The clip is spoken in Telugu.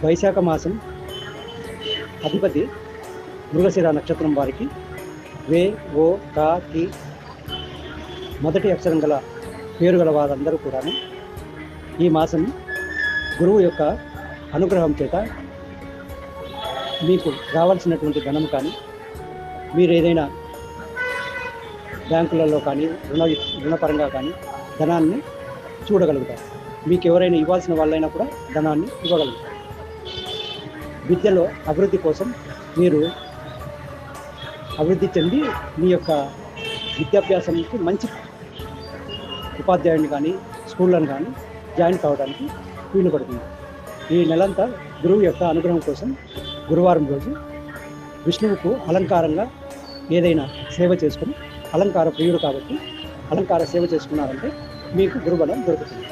వైశాఖ మాసం అధిపతి మృగశిర నక్షత్రం వారికి వే ఓ కా కి మొదటి అక్షరం గల పేరు గల వారందరూ కూడా ఈ మాసం గురువు యొక్క అనుగ్రహం చేత మీకు రావాల్సినటువంటి ధనం కానీ మీరు ఏదైనా బ్యాంకులలో కానీ రుణపరంగా కానీ ధనాన్ని చూడగలుగుతారు. మీకు ఎవరైనా ఇవ్వాల్సిన వాళ్ళైనా కూడా ధనాన్ని ఇవ్వగలుగుతారు. విద్యలో అభివృద్ధి కోసం మీరు అభివృద్ధి చెంది మీ యొక్క విద్యాభ్యాసానికి మంచి ఉపాధ్యాయుని కానీ స్కూళ్ళను కానీ జాయిన్ కావడానికి వీలు పడుతుంది. ఈ నెలంతా గురువు యొక్క అనుగ్రహం కోసం గురువారం రోజు విష్ణువుకు అలంకారంగా ఏదైనా సేవ చేసుకుని, అలంకార ప్రియుడు కాబట్టి అలంకార సేవ చేసుకున్నారంటే మీకు గురుబలం దొరుకుతుంది.